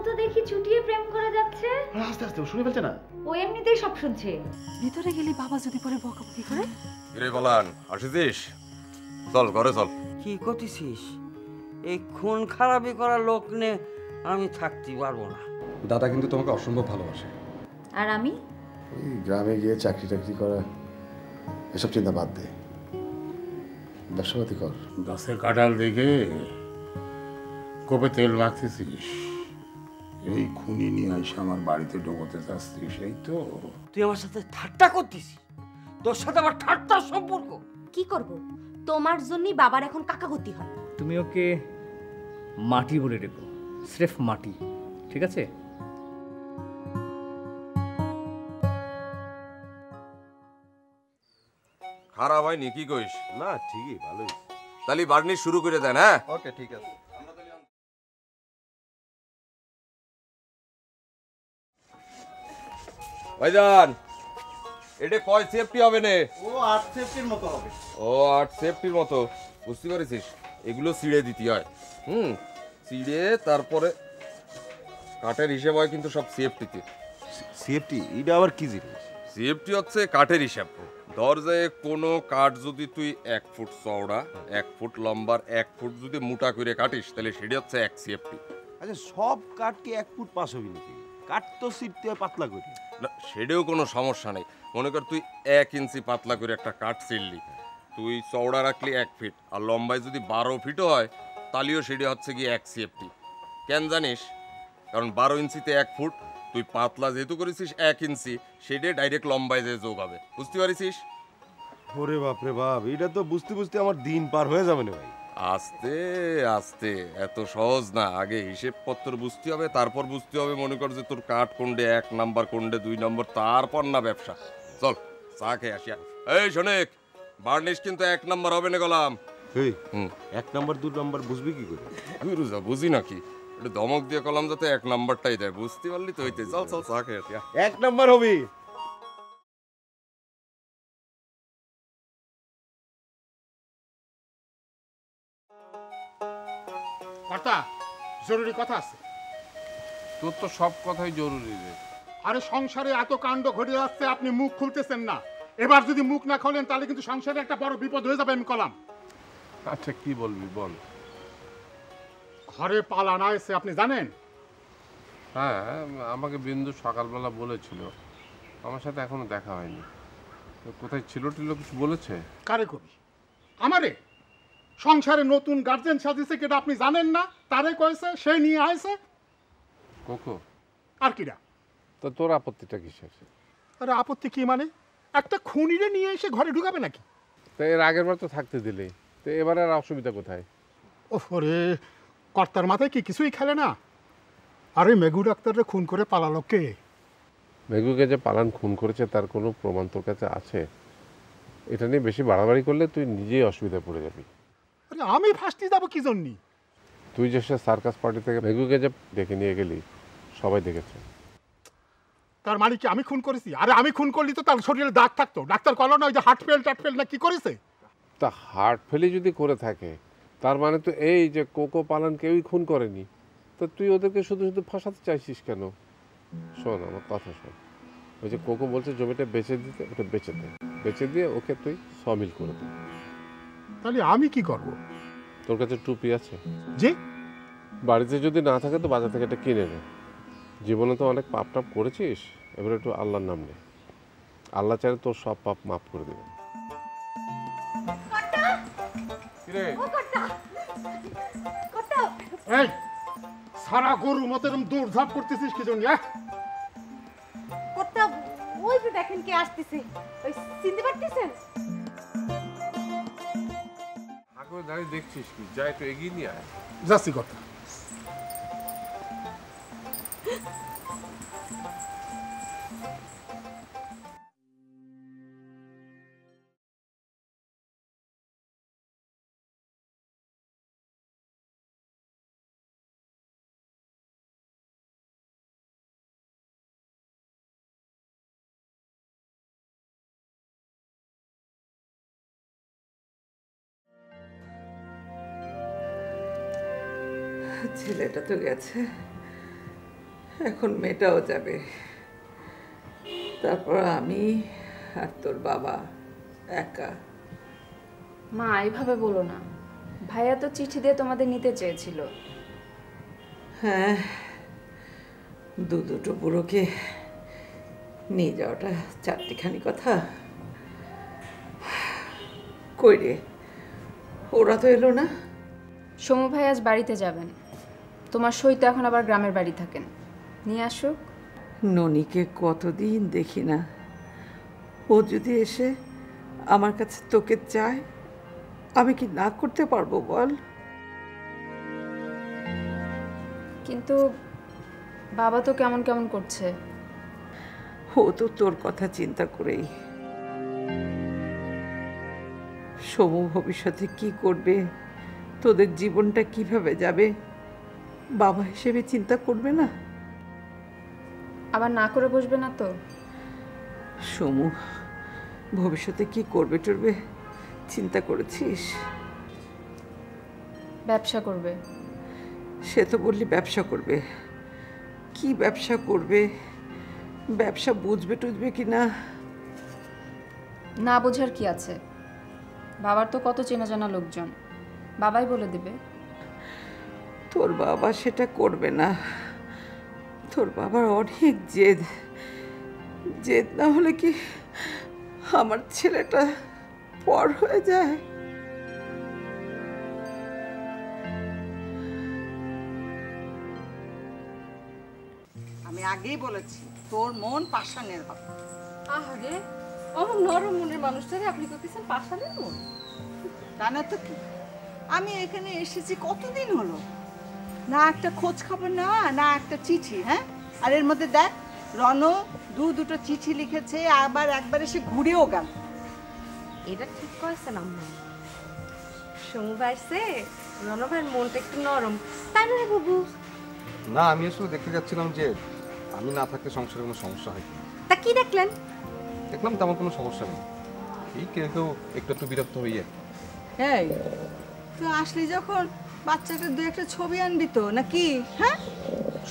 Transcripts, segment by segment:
তো দেখি চুটিয়ে প্রেম করে যাচ্ছে। আস্তে আস্তে ও শুনে ফেলছে না? ও এমনিতেই সব শুনছে। ভিতরে গেলি বাবা যদি পরে বকাবকি করে। রে বলান আসিস, চল ঘরে চল। কি করতেছিস? এই খুন খারাপি করা লোক নে আমি থাকতে পারবো না। দাদা কিন্তু তোমাকে অসম্ভব ভালোবাসে। আর আমি ওই গ্রামে গিয়ে চাকরি টাকরি করা এসব চিন্তা বাদ দে, ব্যবসাপাতি কর। গাছের কাঁঠাল দেখে কবে তেল মাখতেছিস? এই খুনি নিয়ে এসে আমার বাড়িতে ঢোকাতে চাচ্ছিস, এই তো? তুই আমার সাথে ঠাট্টা করতেছিস? তোর সাথে আমার ঠাট্টার সম্পর্ক? কি করব? তোমার জন্যই বাবার এখন কাকাগতি হয়। তুমি ওকে মাটি বলে ডেকো, স্রেফ মাটি, ঠিক আছে? খারাপ হয়নি কি কইস? না ঠিকই, ভালোই। তাহলে বার্নিশ শুরু করে দেন। হ্যাঁ ওকে, ঠিক আছে। ভাইজান, এটা কয় সেফটি হবে না? ও 8 সেফটির মতো হবে। ও 8 সেফটির মতো, বুঝতে পারছিস? এগুলো ছিঁড়ে দিতে হয়। ছিঁড়ে তারপরে কাঠের হিসেব হয় কিন্তু সব সেফটিতে। সেফটি এটা আবার কি জিনিস? সেফটি হচ্ছে কাঠের হিসাব। ধর যে কোনো কাঠ যদি তুই 1 ফুট চওড়া, 1 ফুট লম্বার, 1 ফুট যদি মোটা করে কাটিস তাহলে সেটা হচ্ছে 1 সেফটি। আচ্ছা, সব কাঠ কি 1 ফুট পাস হবে নাকি? কাঠ তো ছিটতে হয় পাতলা করে। না, সেটাও কোনো সমস্যা নেই। মনে কর তুই 1 ইঞ্চি পাতলা করে একটা কাঠ ছিঁড়লি, তুই চওড়া রাখলি 1 ফিট, আর লম্বায় যদি 12 ফিটও হয় তাহলেও সেটা হচ্ছে কি 1 সেফটি। কেন জানিস? কারণ 12 ইঞ্চিতে 1 ফুট, তুই পাতলা যেহেতু করেছিস 1 ইঞ্চি, সেটা ডাইরেক্ট লম্বায় যে যোগ হবে, বুঝতে পারিস? ওরে বাপ রে বাপ, এটা তো বুঝতে বুঝতে আমার দিন পার হয়ে যাবে না ভাই। আস্তে আস্তে, এত সহজ না। আগে হিসেবপত্র বুঝতে হবে, তারপর বুঝতে হবে মনে কর যে তোর কাঠ কোনডে 1 নাম্বার, কোনডে 2 নম্বর, তারপর না ব্যবসা। চল চা খেয়ে আসিয়া। এই শোনেক, বার্নিশ কিন্তু 1 নাম্বার হবে না গলাম। এই 1 নাম্বার 2 নাম্বার বুঝবি কি করে? গুরু যা বুঝি নাকি, একটু ধমক দিয়ে কলাম যাতে 1 নাম্বারটাই দেয়, বুঝতে পারলি তো? হইতে চল চল চা খেয়ে আসিয়া। 1 নাম্বার হবে। কর্তা, জরুরি কথা আছে। তোর তো সব কথাই জরুরি রে। আরে সংসারে এত কাণ্ড ঘটে যাচ্ছে, আপনি মুখ খুলতেছেন না। এবার যদি মুখ না খোলেন তাহলে কিন্তু সংসারে একটা বড় বিপদ হয়ে যাবে, আমি কলাম। আচ্ছা কি বলবি বল। ঘরে পালান আইছে, আপনি জানেন? হ্যাঁ, আমাকে বিন্দু সকালবেলা বলেছিল, আমার সাথে এখনো দেখা হয়নি। তো কোথায় ছিল টিল কিছু বলেছে? কারে কবি? আমারে? সংসারে নতুন গার্জেন সাজিয়েছে কেটা আপনি জানেন না? তারে কয়েছে, সে নিয়ে আইছে। কোকো আর কিরা? তো তোর আপত্তিটা কিসের? আরে আপত্তি কি মানে? একটা খুনিরে নিয়ে এসে ঘরে ঢুকাবে নাকি? তো এর আগের বার তো থাকতে দিলে, তো এবার আর অসুবিধা কোথায়? ওরে, কর্তার মাথায় কি কিছুই খেলে না? আরে মেঘু ডাক্তাররে খুন করে পালালো কে? মেঘুকে যে পালান খুন করেছে তার কোনো প্রমাণ তোর কাছে আছে? এটা নিয়ে বেশি বাড়াবাড়ি করলে তুই নিজেই অসুবিধায় পড়ে যাবি। আরে আমি ফাঁসতে যাবো কি জন্যে? তুই যে সে সার্কাস পার্টি থেকে মেঘুকে যে ডেকে নিয়ে গেলি সবাই দেখেছে। তার মানে কি আমি খুন করেছি? আরে আমি খুন করলি তো তার শরীরে দাগ থাকতো, ডাক্তার কল না ওই যে হার্ট ফেল টাট ফেল না কি করেছে? তা হার্ট ফেলি যদি করে থাকে তার মানে তো এই যে কোকো পালান কেউই খুন করেনি, তো তুই ওদেরকে শুধু শুধু ফাঁসাতে চাইছিস কেন? শোন আমার কথা শোন, ওই যে কোকো বলছে জমিটা বেচে দিতে, ওটা বেচে দে, বেচে দিয়ে ওকে তুই সমিল করে দে। তাহলে আমি কি করব? তোর কাছে টুপি আছে? জি। বাড়িতে যদি না থাকে তো বাজার থেকে এটা কিনে নে। জীবনে তো অনেক পাপ টাপ করেছিস, এবার একটু আল্লাহর নাম নে, আল্লাহ চাইলে তোর সব পাপ মাফ করে দেবে। এই সারা গরু মতো এরকম দৌড়ঝাঁপ করতেছিস কি জন্য? কর্তা, ওই যে দেখেন কে আসতেছে, ওই চিনতে পারতেছেন? আগে দাঁড়িয়ে দেখছিস কি, যাই তো এগিয়ে নিয়ে আয়। যাচ্ছি কথা। ছেলেটা তো গেছে, এখন মেয়েটাও যাবে, তারপর আমি আর তোর বাবা একা। মা এইভাবে বলো না, ভাইয়া তো চিঠি দিয়ে তোমাদের নিতে চেয়েছিল। হ্যাঁ, দুটো বুড়োকে নিয়ে যাওয়াটা চারটিখানি কথা। কই রে, ওরা তো এলো না। সমু ভাই আজ বাড়িতে যাবেন, তোমার সই তো এখন আবার গ্রামের বাড়ি থাকেন, নিয়ে আসুক। ননিকে কতদিন দেখি না, ও যদি এসে আমার কাছে তোকে চায়, আমি কি না করতে পারবো বল? কিন্তু বাবা তো কেমন কেমন করছে। ও তো তোর কথা চিন্তা করেই। সমু ভবিষ্যতে কি করবে, তোদের জীবনটা কিভাবে যাবে, বাবা হিসেবে চিন্তা করবে না? আবার না করে বসবে না তো? সমু ভবিষ্যতে কি করবে টরবে চিন্তা করেছিস? ব্যবসা করবে। সে তো বললি ব্যবসা করবে, কি ব্যবসা করবে? ব্যবসা বুঝবে টুঝবে কি না? না বোঝার কি আছে, বাবার তো কত চেনা জানা লোকজন, বাবাই বলে দেবে। তোর বাবা সেটা করবে না, তোর বাবার অনেক জেদ। জেদ না হলে কি আমার ছেলেটা পর হয়ে যায়? আমি আগেই বলেছি তোর মন পাষাণের হবে। আহারে, আমার নরম মনের মানুষটারে আপনি কইতেছেন পাষাণের মন? তা না তো কি, আমি এখানে এসেছি কতদিন হলো, না একটা খোঁজ খবর নেওয়া, না একটা চিঠি। হ্যাঁ, আর এর মধ্যে দেখ রণ দুটো চিঠি লিখেছে, আবার একবার এসে ঘুরেও গেল। এটা ঠিক করেছেন আম্মা, সমু ভাইছে রণ ভাইয়ের মনটা একটু নরম, তাই না রে বাবু? না, আমি আসলে দেখতে যাচ্ছিলাম যে আমি না থাকলে সংসারে কোনো সমস্যা হয় কিনা। তা কি দেখলেন? দেখলাম তেমন কোনো সমস্যা নেই, এই কেউ কেউ একটু একটু বিরক্ত হইয়া। এই তুই আসলি যখন বাচ্চাটা দু একটা ছবি আনবি তো নাকি? হ্যাঁ,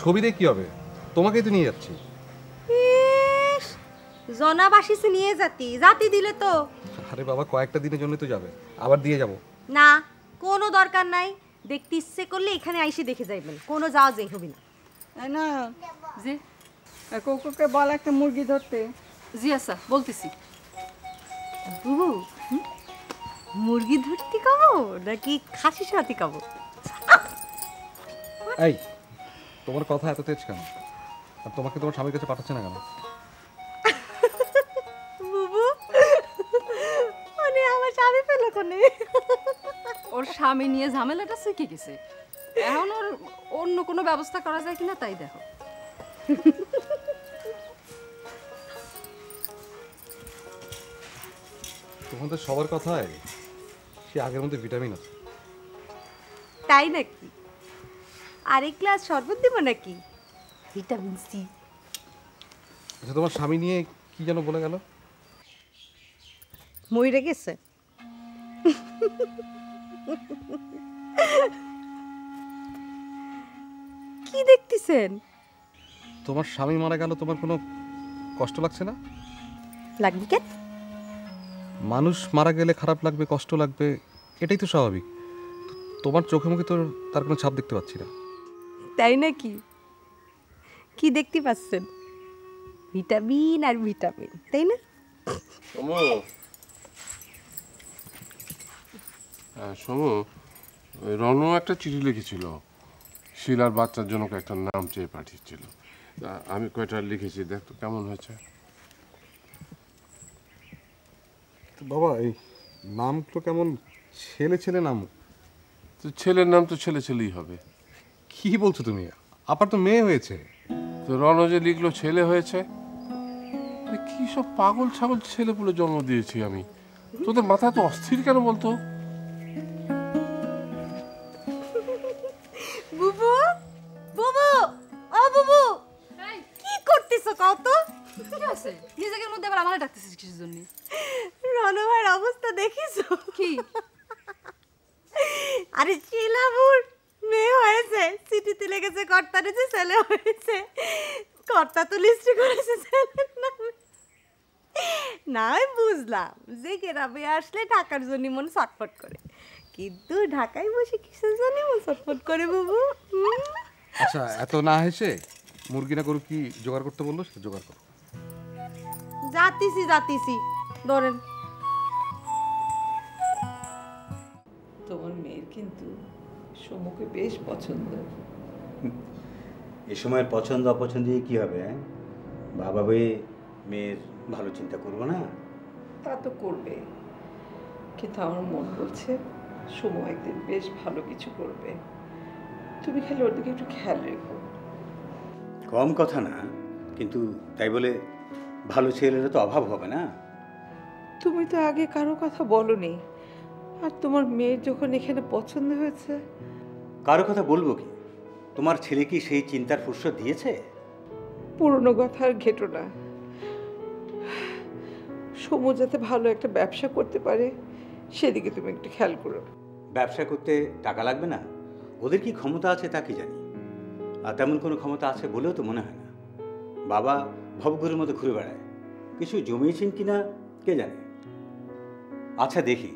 ছবি দিয়ে কি হবে, তোমাকেই তো নিয়ে যাচ্ছি। ইস, জনাবাসিসে নিয়ে জাতি দিলে তো। আরে বাবা, কয়েকটা দিনের জন্য তো যাবে, আবার দিয়ে যাব না, কোনো দরকার নাই, দেখতে ইচ্ছে করলে এখানে আইসে দেখে যাইবেন, কোনো যাওয়া যাই হবে না। তাই না? জি কোকোকে বল একটা মুরগি ধরতে। জি আচ্ছা, বলতেছি। বুবু, মুরগি ধরতে খাবো নাকি খাসি সাথে খাবো? এই, তোমার কথা এত তেজ কেন? আর তোমাকে তোমার স্বামীর কাছে পাঠাচ্ছে না কেন? বুবু, মানে আমার স্বামী পেল কোনে? ওর স্বামী নিয়ে ঝামেলাটা শিখে গেছে, এখন ওর অন্য কোনো ব্যবস্থা করা যায় কিনা তাই দেখো। তোমাদের সবার কথায় সে আগের মধ্যে ভিটামিন আছে। তাই নাকি? আরেক গ্লাস শরবত দিব নাকি? Vitamin C. আচ্ছা, তোমার স্বামী নিয়ে কি যেন বলে গেল? মইরে গেছে। কি দেখতেছেন? তোমার স্বামী মারা গেল, তোমার কোনো কষ্ট লাগছে না? লাগবে কেন? মানুষ মারা গেলে খারাপ লাগবে, কষ্ট লাগবে, এটাই তো স্বাভাবিক। তোমার চোখে মুখে তো তার কোনো ছাপ দেখতে পাচ্ছি না। তাই নাকি? কি দেখতে পাচ্ছেন? ভিটামিন আর ভিটামিন, তাই না? সমু, রনু একটা চিঠি লিখেছিল, শিলার বাচ্চার জন্য একটা নাম চেয়ে পাঠিয়েছিল। আমি কয়টা লিখেছি, দেখ তো কেমন হয়েছে। বাবা, এই নামগুলো কেমন ছেলে ছেলে নাম। তো ছেলের নাম তো ছেলে ছেলেই হবে। কি বলছো তুমি? আপার তো মেয়ে হয়েছে। তো রণ যে লিখলো ছেলে হয়েছে, কি সব পাগল ছাগল ছেলে পুলে জন্ম দিয়েছি আমি। তোদের মাথা তো অস্থির কেন বলতো? বুবু, বুবু, ও বুবু, কি করতেছো কত? কি আছে? নিজেদের মধ্যে আবার আমারে ডাকতেছিস কিসের জন্য? রণ ভাইয়ের অবস্থা দেখিছো? কি? আরে শিলাবুর মেয়ে হয়েছে, চিঠিতে লেগেছে কর্তার যে ছেলে হয়েছে, কর্তা তো লিস্টে করেছে ছেলের নামে। নাই বুঝলাম যে গ্রামে আসলে ঢাকার জন্য মন ছটফট করে, কিন্তু ঢাকায় বসে কিসের জন্য মন ছটফট করে বাবু? আচ্ছা, এত না হেসে মুরগি না গরু কি জোগাড় করতে বললো সেটা জোগাড় করো। যাতিছি ধরেন। তোমার মেয়ের কিন্তু সমুকে বেশ পছন্দ। এ সময়ের পছন্দ অপছন্দ দিয়ে কী হবে? হ্যাঁ, বাবা বয়ে মেয়ের ভালো চিন্তা করবো না? তা তো করবে, কিন্তু আমার মন বলছে সমু একদিন বেশ ভালো কিছু করবে। তুমি খালি ওর দিকে একটু খেয়াল রেখো। কম কথা না, কিন্তু তাই বলে ভালো ছেলেরা তো অভাব হবে না। তুমি তো আগে কারো কথা বলনি, আর তোমার মেয়ের যখন এখানে পছন্দ হয়েছে। কারো কথা বলবো কি? তোমার ছেলে কি সেই চিন্তার ফুরসত দিয়েছে? পুরনো কথা আর ঘেটো না। সমু যাতে ভালো একটা ব্যবসা করতে পারে সেদিকে তুমি একটু খেয়াল করো। ব্যবসা করতে টাকা লাগবে না? ওদের কি ক্ষমতা আছে তা কি জানি, আর তেমন কোনো ক্ষমতা আছে বলেও তো মনে হয় না। বাবা ভবঘুরের মতো ঘুরে বেড়ায়, কিছু জমিয়েছেন কিনা কে জানে। আচ্ছা দেখি,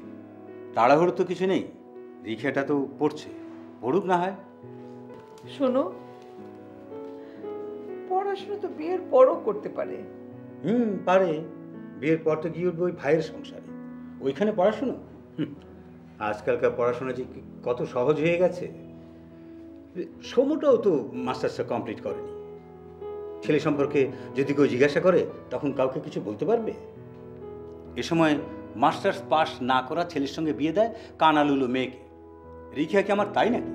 তাড়াহুড়ো তো কিছু নেই, রিক্সাটা তো পড়ছে, পড়ুক না হয়। শোনো, পড়াশোনা তো বিয়ের পরও করতে পারে। পারে। বিয়ের পর তো গিয়ে উঠবে ওই ভাইয়ের সংসারে, ওইখানে পড়াশুনো। আজকালকার পড়াশোনা যে কত সহজ হয়ে গেছে। সমুটাও তো মাস্টার্সটা কমপ্লিট করেনি। ছেলে সম্পর্কে যদি কেউ জিজ্ঞাসা করে তখন কাউকে কিছু বলতে পারবে? এ সময় মাস্টার্স পাস না করা ছেলের সঙ্গে বিয়ে দেয় কানালুলো মেয়েকে। রিখিয়া কি আমার তাই নাকি?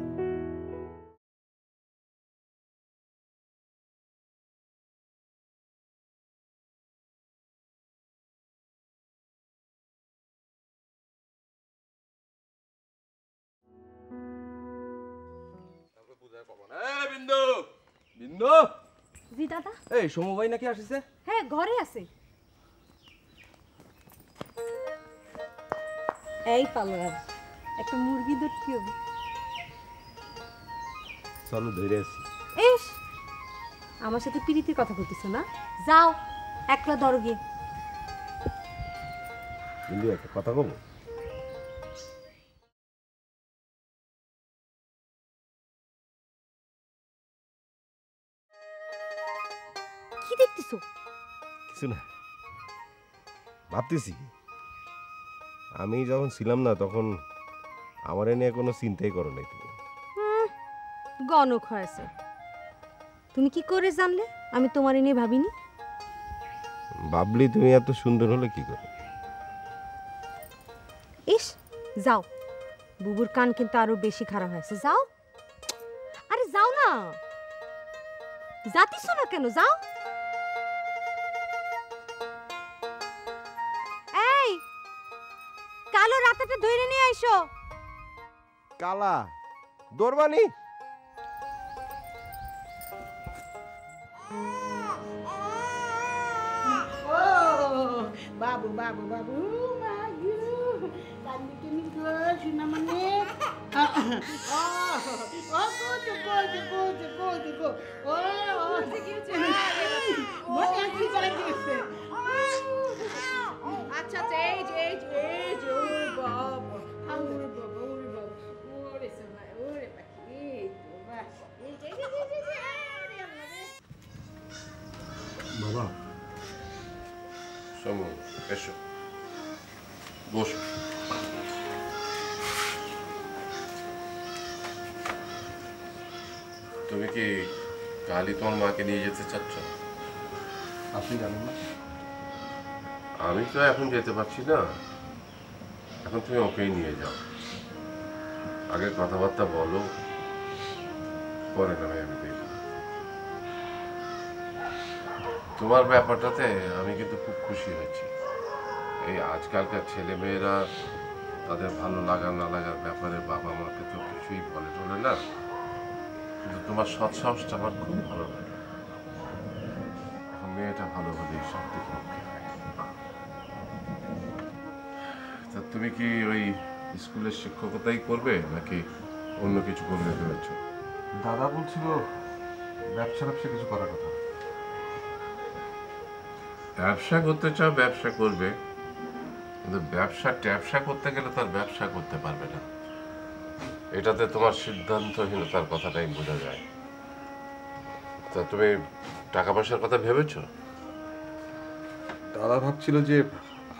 জি দাদা। এই সমু ভাই নাকি আসিছে? হ্যাঁ, ঘরে আছে। এই পালোয়ার, একটা মুরগি ধরতে হবে। চলো ধরে আসি। ইস, আমার সাথে প্রীতির কথা বলতেছো না? যাও একলা ধরো গিয়ে। কিন্তু একটা কথা বলবো, কি দেখতেছো? কিছু না, ভাবতেছি আমি যখন ছিলাম না তখন আমার নিয়ে কোনো চিন্তাই করো নাই তুমি। গণক হয়েছে। তুমি কি করে জানলে আমি তোমার নিয়ে ভাবিনি? ভাবলি তুমি এত সুন্দর হলে কি করে? ইস, যাও, বুবুর কান কিন্তু আরো বেশি খারাপ হয়েছে। যাও, আরে যাও না, যাতিস না কেন? যাও। এই কালো রাতেটা ধরে নিয়ে আইসো। কালা দৌড়বানি? বাবু বাবু বাবু আচ্ছা এই যে এই যে এই যে ওরে বাবা, ওরে বাবা, ওরে বাবা, ওরে সোনা, ওরে পাখি, তো বাস, এই যে আরে আল্লাহ রে। বাবা, সমু এসো, বসো। তুমি কি কালই তোমার মাকে নিয়ে যেতে চাচ্ছ? আপনি জানেন না? আমি তো এখন যেতে পারছি না, এখন তুমি ওকেই নিয়ে যাও। আগে কথাবার্তা বলো, পরে না আমি দেখব। তোমার ব্যাপারটাতে আমি কিন্তু খুব খুশি হয়েছি। এই আজকালকার ছেলে মেয়েরা তাদের ভালো লাগা না লাগার ব্যাপারে বাবা মাকে তো কিছুই বলে টলে না, কিন্তু তোমার সৎ সাহসটা আমার খুব ভালো লাগে। এখন মেয়েটা ভালো হলেই সব দিকে ওকে হয়। তা তুমি কি ওই স্কুলের শিক্ষকতাই করবে নাকি অন্য কিছু করবে ভেবেছো? দাদা বলছিল ব্যবসা কিছু করার কথা। ব্যবসা করতে চাও, ব্যবসা করবে, কিন্তু ব্যবসা করতে গেলে তার ব্যবসা করতে পারবে না। এটাতে তোমার সিদ্ধান্তহীনতার কথাটাই বোঝা যায়। তা তুমি টাকা পয়সার কথা ভেবেছো? দাদা ভাবছিল যে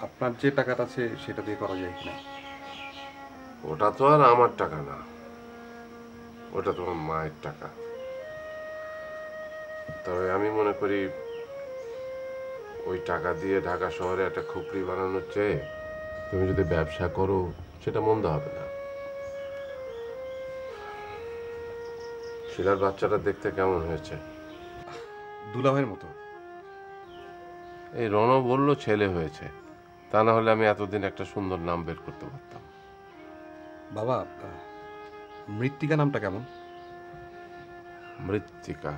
আপনার যে টাকাটা আছে সেটা দিয়ে করা যায় কিনা। ওটা তো আর আমার টাকা না, ওটা তোমার মায়ের টাকা। তবে আমি মনে করি ওই টাকা দিয়ে ঢাকা শহরে একটা খুপড়ি বানানোর চেয়ে তুমি যদি ব্যবসা করো সেটা মন্দ হবে না। শিলার বাচ্চাটা দেখতে কেমন হয়েছে? দুলাভাইয়ের মতো। এই রণ বলল ছেলে হয়েছে, তা না হলে আমি এতদিন একটা সুন্দর নাম বের করতে পারতাম। বাবা, মৃত্তিকা নামটা কেমন? মৃত্তিকা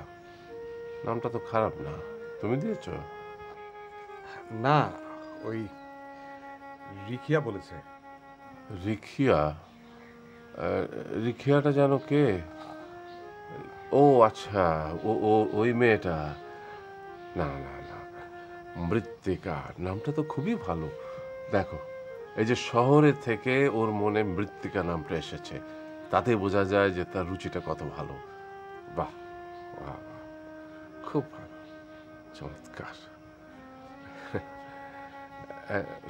নামটা তো খারাপ না, তুমি দিয়েছ? না, ওই রিখিয়া বলেছে। রিখিয়া? রিখিয়াটা জানো কে? ও আচ্ছা, ওই মেয়েটা। না না না, মৃত্তিকা নামটা তো খুবই ভালো। দেখো, এই যে শহরে থেকে ওর মনে মৃত্তিকা নামটা এসেছে, তাতে বোঝা যায় যে তার রুচিটা কত ভালো। বাহ বাহ, খুব ভালো, চমৎকার।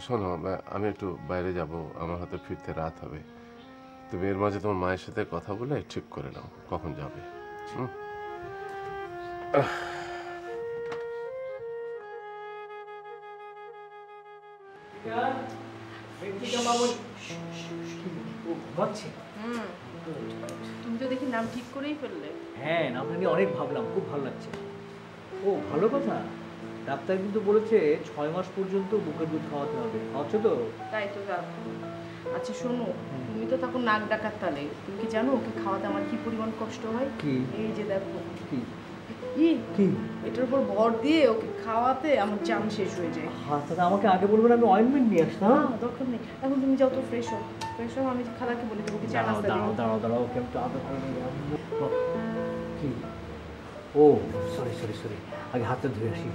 শোনো, আমি একটু বাইরে যাব, আমার হাতে ফিরতে রাত হবে। তুমি এর মাঝে তোমার মায়ের সাথে কথা বলে ঠিক করে নাও কখন যাবে। তুমি তো দেখি নাম ঠিক করেই ফেললে। হ্যাঁ, নামটা নিয়ে অনেক ভাবলাম, খুব ভালো লাগছে। ও ভালো কথা, ডাক্তার কিন্তু বলেছে 6 মাস পর্যন্ত বুকের দুধ খাওয়াতে হবে। খাওয়াচ্ছ তো? তাই তো যাক। আচ্ছা শোনো, তুমি তো তখন নাক ডাকার তালে, তুমি কি জানো ওকে খাওয়াতে আমার কি পরিমাণ কষ্ট হয়? কি? এই যে দেখো কি কি এটার উপর ভর দিয়ে ওকে খাওয়াতে আমার জান শেষ হয়ে যায়। হ্যাঁ, তাহলে আমাকে আগে বলবে না, আমি অয়েন্টমেন্ট নিয়ে আসতাম। না, দরকার নেই। এখন তুমি যাও তো, ফ্রেশ হও। আমি খালাকে বলে দেবো কি চা নাস্তা দিও। দাঁড়াও, ওকে আমি তো আদর করে নিয়ে কি? ও সরি, আগে হাতটা ধুয়ে আসি।